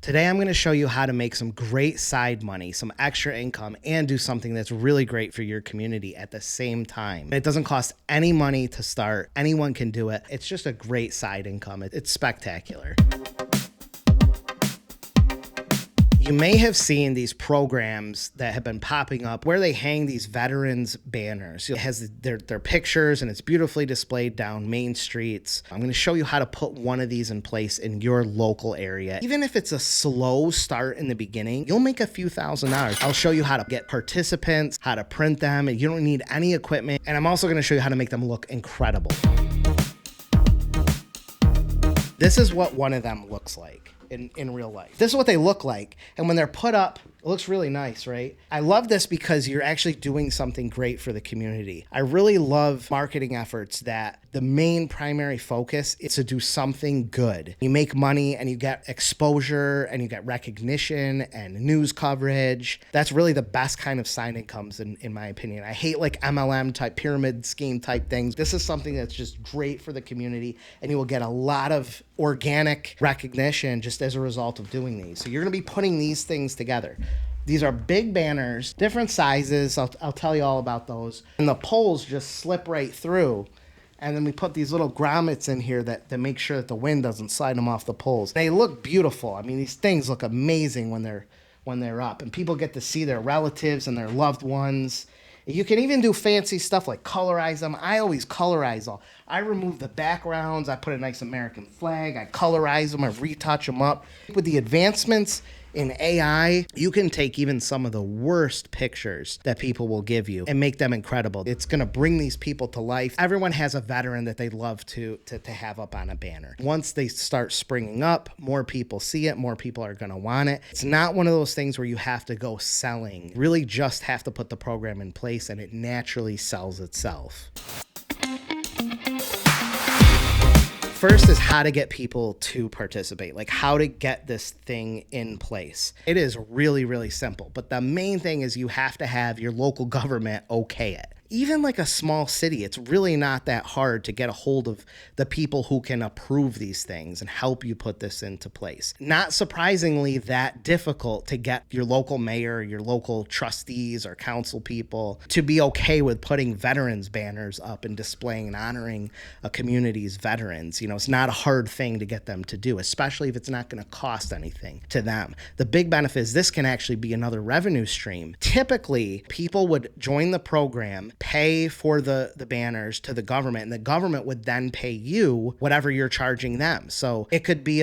Today, I'm going to show you how to make some great side money, some extra income, and do something that's really great for your community at the same time. It doesn't cost any money to start. Anyone can do it. It's just a great side income. It's spectacular. You may have seen these programs that have been popping up where they hang these veterans banners. It has their pictures and it's beautifully displayed down main streets. I'm going to show you how to put one of these in place in your local area. Even if it's a slow start in the beginning, you'll make a few $1,000s. I'll show you how to get participants, how to print them, and you don't need any equipment. And I'm also going to show you how to make them look incredible. This is what one of them looks like in real life. This is what they look like. And when they're put up, it looks really nice, right? I love this because you're actually doing something great for the community. I really love marketing efforts that the main primary focus is to do something good. You make money and you get exposure and you get recognition and news coverage. That's really the best kind of side incomes in my opinion. I hate like MLM type pyramid scheme type things. This is something that's just great for the community and you will get a lot of organic recognition just as a result of doing these. So you're going to be putting these things together. These are big banners, different sizes. I'll tell you all about those. And the poles just slip right through. And then we put these little grommets in here that make sure that the wind doesn't slide them off the poles. They look beautiful. I mean, these things look amazing when they're up. And people get to see their relatives and their loved ones. You can even do fancy stuff like colorize them. I always colorize all. I remove the backgrounds. I put a nice American flag. I colorize them. I retouch them up. With the advancements in AI, you can take even some of the worst pictures that people will give you and make them incredible. It's going to bring these people to life. Everyone has a veteran that they'd love to have up on a banner. Once they start springing up, more people see it, more people are going to want it. It's not one of those things where you have to go selling. You really just have to put the program in place and it naturally sells itself. First is how to get people to participate, like how to get this thing in place. It is really, really simple. But the main thing is you have to have your local government okay it. Even like a small city, it's really not that hard to get a hold of the people who can approve these things and help you put this into place. Not surprisingly, that difficult to get your local mayor, your local trustees or council people to be okay with putting veterans banners up and displaying and honoring a community's veterans. You know, it's not a hard thing to get them to do, especially if it's not going to cost anything to them. The big benefit is this can actually be another revenue stream. Typically, people would join the program, pay for the banners to the government, and the government would then pay you whatever you're charging them. So it could be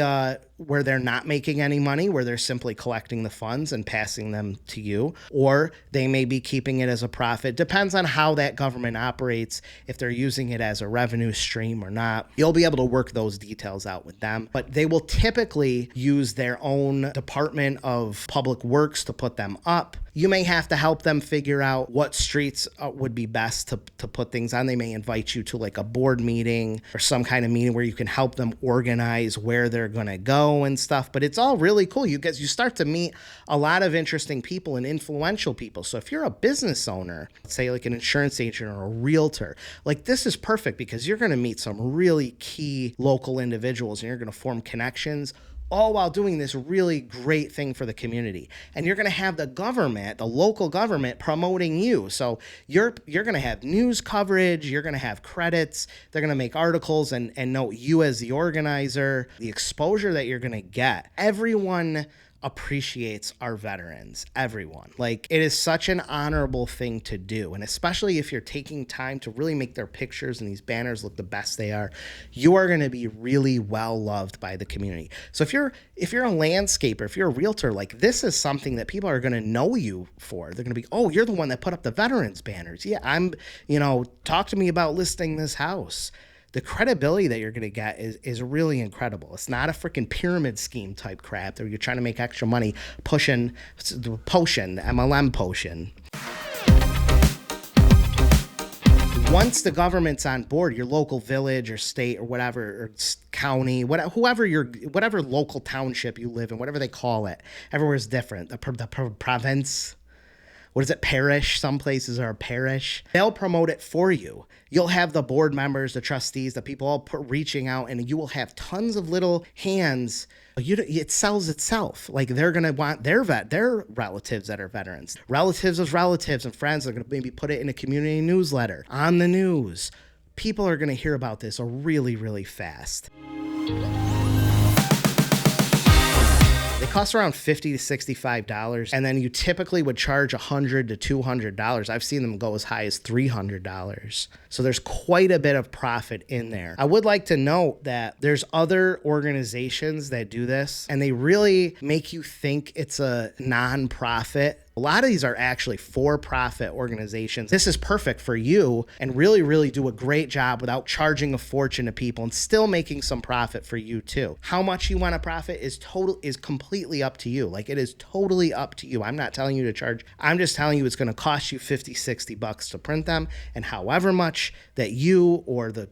where they're not making any money, where they're simply collecting the funds and passing them to you, or they may be keeping it as a profit. Depends on how that government operates, if they're using it as a revenue stream or not. You'll be able to work those details out with them, but they will typically use their own Department of Public Works to put them up. You may have to help them figure out what streets would be best to put things on. They may invite you to like a board meeting or some kind of meeting where you can help them organize where they're going to go and stuff. But it's all really cool. You start to meet a lot of interesting people and influential people. So if you're a business owner, say like an insurance agent or a realtor, like this is perfect because you're going to meet some really key local individuals and you're going to form connections, all while doing this really great thing for the community. And you're going to have the government, the local government, promoting you. So you're going to have news coverage, you're going to have credits, they're going to make articles and note you as the organizer, the exposure that you're going to get. Everyone appreciates our veterans, everyone. Like, it is such an honorable thing to do. And especially if you're taking time to really make their pictures and these banners look the best they are, you are going to be really well loved by the community. So if you're a landscaper, if you're a realtor, like this is something that people are going to know you for. They're going to be, oh, you're the one that put up the veterans banners. Yeah, talk to me about listing this house. The credibility that you're going to get is really incredible. It's not a freaking pyramid scheme type crap that you're trying to make extra money pushing the potion, the MLM potion. Once the government's on board, your local village or state or whatever, or county, whatever local township you live in, whatever they call it, everywhere is different. The province, what is it, parish? Some places are a parish. They'll promote it for you. You'll have the board members, the trustees, the people all reaching out, and you will have tons of little hands It sells itself. Like they're going to want their relatives that are veterans, relatives of relatives and friends are going to maybe put it in a community newsletter on the news. People are going to hear about this really, really fast. They cost around $50 to $65, and then you typically would charge $100 to $200. I've seen them go as high as $300. So there's quite a bit of profit in there. I would like to note that there's other organizations that do this, and they really make you think it's a nonprofit. A lot of these are actually for-profit organizations. This is perfect for you and really, really do a great job without charging a fortune to people and still making some profit for you too. How much you want to profit is completely up to you. Like it is totally up to you. I'm not telling you to charge. I'm just telling you it's going to cost you $50, $60 to print them, and however much that you or the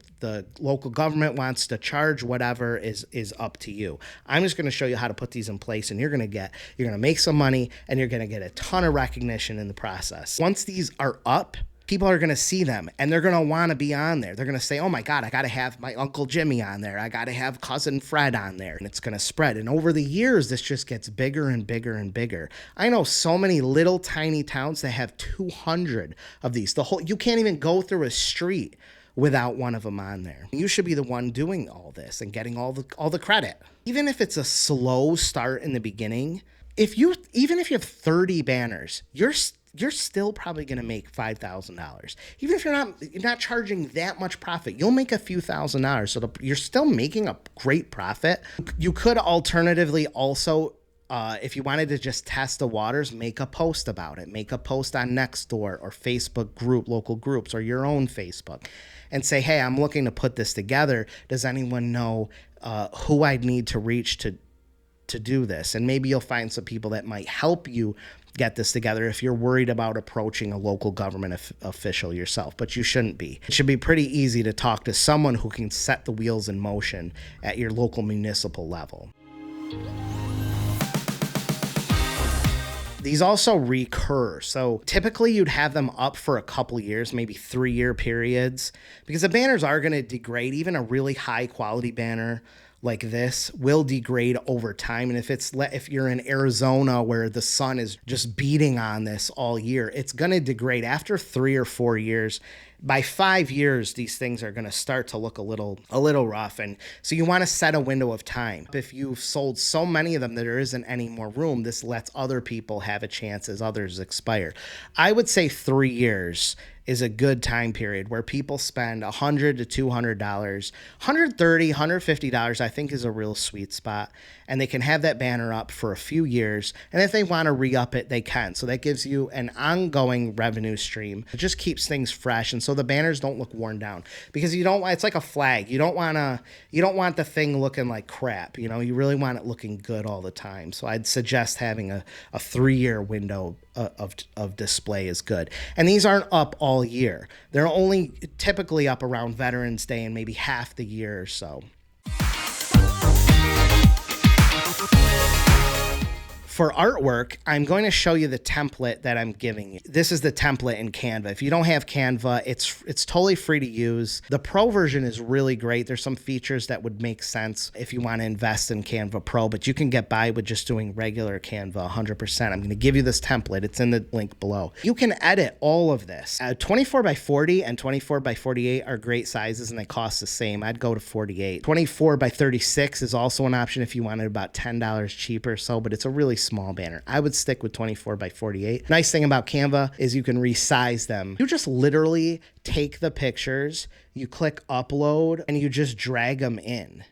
local government wants to charge, whatever is up to you. I'm just going to show you how to put these in place, and you're going to make some money, and you're going to get a ton of recognition in the process. Once these are up, people are going to see them and they're going to want to be on there. They're going to say, oh my God, I got to have my Uncle Jimmy on there. I got to have Cousin Fred on there. And it's going to spread. And over the years, this just gets bigger and bigger and bigger. I know so many little tiny towns that have 200 of these. You can't even go through a street without one of them on there. You should be the one doing all this and getting all the credit. Even if it's a slow start in the beginning, even if you have 30 banners, you're still probably going to make $5,000. Even if you're not charging that much profit, you'll make a few $1,000s. So you're still making a great profit. You could alternatively also, if you wanted to just test the waters, make a post about it. Make a post on Nextdoor or Facebook group, local groups, or your own Facebook, and say, hey, I'm looking to put this together. Does anyone know who I'd need to reach to do this? And maybe you'll find some people that might help you get this together if you're worried about approaching a local government official yourself, but you shouldn't be. It should be pretty easy to talk to someone who can set the wheels in motion at your local municipal level. These also recur. So typically you'd have them up for a couple years, maybe 3-year periods, because the banners are going to degrade. Even a really high quality banner like this will degrade over time. And if you're in Arizona where the sun is just beating on this all year, it's going to degrade after 3 or 4 years. By 5 years, these things are going to start to look a little rough. And so you want to set a window of time. If you've sold so many of them that there isn't any more room, this lets other people have a chance as others expire. I would say 3 years is a good time period where people spend $100 to $200, $130, $150, I think is a real sweet spot. And they can have that banner up for a few years. And if they want to re-up it, they can. So that gives you an ongoing revenue stream. It just keeps things fresh. And so the banners don't look worn down, because it's like a flag. You don't want the thing looking like crap. You really want it looking good all the time. So I'd suggest having a 3-year window of display is good. And these aren't up all year. They're only typically up around Veterans Day and maybe half the year or so. For artwork, I'm going to show you the template that I'm giving you. This is the template in Canva. If you don't have Canva, it's totally free to use. The Pro version is really great. There's some features that would make sense if you want to invest in Canva Pro, but you can get by with just doing regular Canva 100%. I'm going to give you this template. It's in the link below. You can edit all of this. 24 by 40 and 24 by 48 are great sizes and they cost the same. I'd go to 48. 24 by 36 is also an option if you wanted about $10 cheaper or so, but it's a really small banner. I would stick with 24 by 48. Nice thing about Canva is you can resize them. You just literally take the pictures, you click upload, and you just drag them in.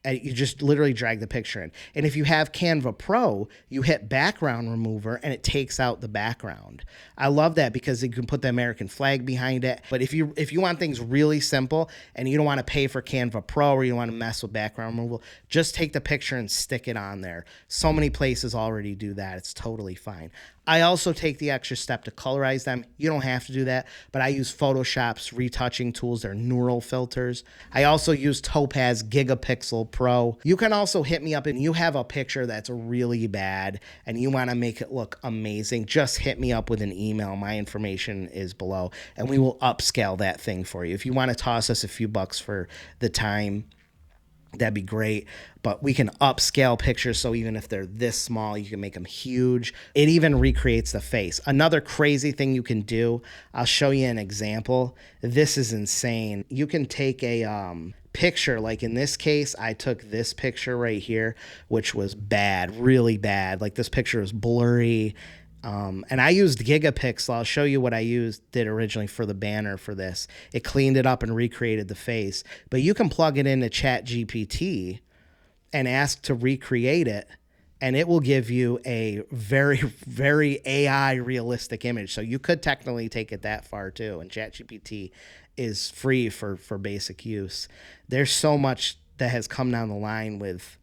You just literally drag the picture in. And if you have Canva Pro, you hit background remover and it takes out the background. I love that because you can put the American flag behind it. But if you want things really simple and you don't want to pay for Canva Pro or you don't want to mess with background removal, just take the picture and stick it on there. So many places already do that. It's totally fine. I also take the extra step to colorize them. You don't have to do that, but I use Photoshop's retouching tools. They're neural filters. I also use Topaz Gigapixel Pro. You can also hit me up and you have a picture that's really bad and you want to make it look amazing. Just hit me up with an email. My information is below and we will upscale that thing for you. If you want to toss us a few bucks for the time, that'd be great. But we can upscale pictures, so even if they're this small, you can make them huge. It even recreates the face. Another crazy thing you can do, I'll show you an example. This is insane. You can take a picture, like in this case, I took this picture right here, which was bad, really bad. Like this picture is blurry. And I used Gigapixel. I'll show you what I did originally for the banner for this. It cleaned it up and recreated the face. But you can plug it into ChatGPT and ask to recreate it, and it will give you a very, very AI realistic image. So you could technically take it that far too. And ChatGPT is free for basic use. There's so much that has come down the line with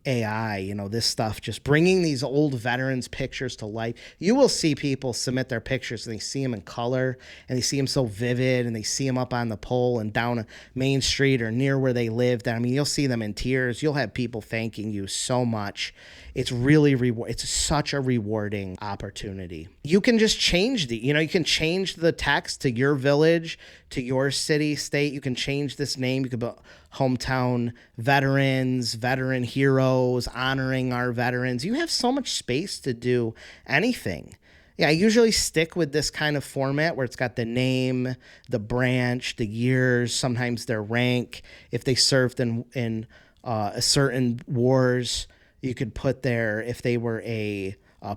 AI, this stuff, just bringing these old veterans' pictures to life. You will see people submit their pictures and they see them in color and they see them so vivid and they see them up on the pole and down a main street or near where they lived. I mean, you'll see them in tears. You'll have people thanking you so much. It's really it's such a rewarding opportunity. You can just change you can change the text to your village, to your city, state. You can change this name. You could put hometown veterans, veteran heroes, honoring our veterans. You have so much space to do anything. Yeah, I usually stick with this kind of format where it's got the name, the branch, the years, sometimes their rank. If they served in a certain wars, you could put there if they were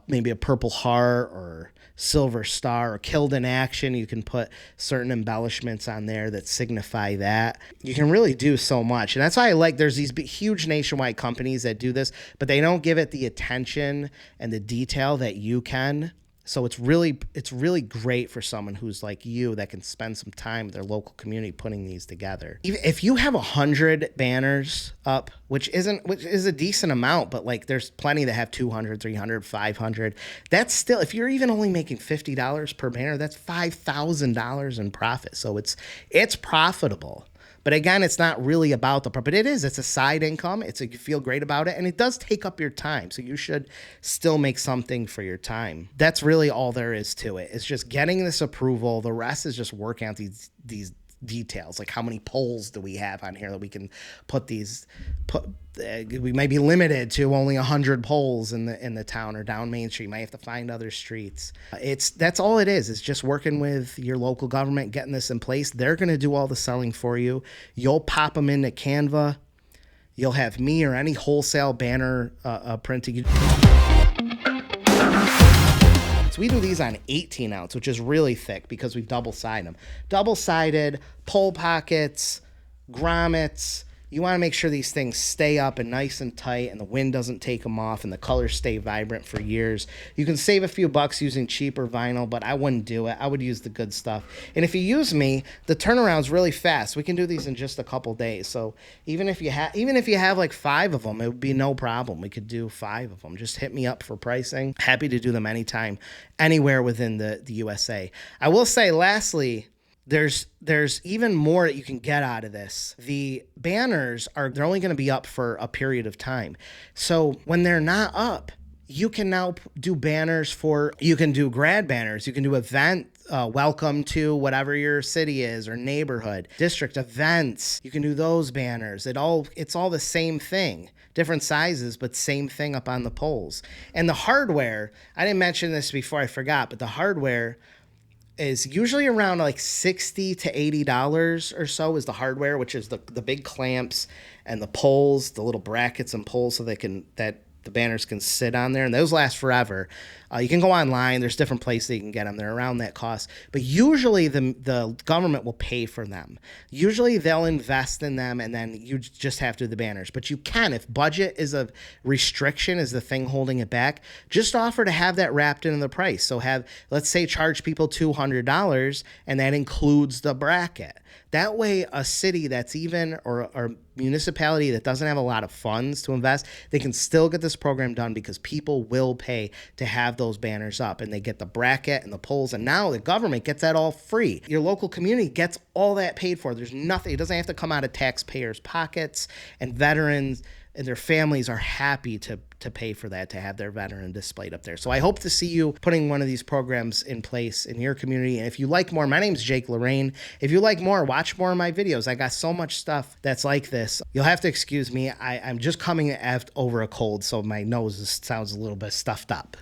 maybe a Purple Heart or Silver Star or killed in action. You can put certain embellishments on there that signify that. You can really do so much. And that's why I like there's these huge nationwide companies that do this, but they don't give it the attention and the detail that you can. So it's really great for someone who's like you that can spend some time with their local community putting these together. If you have 100 banners up, which is a decent amount, but like there's plenty that have 200, 300, 500. That's still, if you're even only making $50 per banner, that's $5,000 in profit. So it's profitable. But again, it's not really about but it's a side income. You feel great about it, and it does take up your time. So you should still make something for your time. That's really all there is to it. It's just getting this approval. The rest is just working out these details, like how many poles do we have on here that we can put we might be limited to only 100 poles in the town or down Main Street. You might have to find other streets. That's all it is. It's just working with your local government, getting this in place. They're going to do all the selling for you. You'll pop them into Canva. You'll have me or any wholesale banner printing. So we do these on 18 ounce, which is really thick because we double-side them. Double-sided, pole pockets, grommets. You want to make sure these things stay up and nice and tight and the wind doesn't take them off and the colors stay vibrant for years. You can save a few bucks using cheaper vinyl, but I wouldn't do it. I would use the good stuff. And if you use me, the turnaround's really fast. We can do these in just a couple days. So even if you have like 5 of them, it would be no problem. We could do 5 of them. Just hit me up for pricing. Happy to do them anytime, anywhere within the USA. I will say, lastly, there's even more that you can get out of this. The banners they're only going to be up for a period of time. So when they're not up, you can now do banners you can do grad banners. You can do event, welcome to whatever your city is or neighborhood, district events. You can do those banners. It's all the same thing. Different sizes, but same thing up on the poles. And the hardware, I didn't mention this before, I forgot, but the hardware is usually around like $60 to $80 or so is the hardware, which is the big clamps and the poles, the little brackets and poles so that the banners can sit on there, and those last forever. You can go online. There's different places you can get them. They're around that cost. But usually the government will pay for them. Usually they'll invest in them, and then you just have to do the banners. But you can, if budget is a restriction, is the thing holding it back, just offer to have that wrapped into the price. So let's say charge people $200, and that includes the bracket. That way, a city that's or municipality that doesn't have a lot of funds to invest, they can still get this program done because people will pay to have those banners up, and they get the bracket and the poles, and now the government gets that all free. Your local community gets all that paid for. There's nothing. It doesn't have to come out of taxpayers' pockets, and veterans and their families are happy to pay for that, to have their veteran displayed up there. So I hope to see you putting one of these programs in place in your community. And if you like more, my name's Jake Lorraine. If you like more, watch more of my videos. I got so much stuff that's like this. You'll have to excuse me. I'm just coming over a cold, so my nose sounds a little bit stuffed up.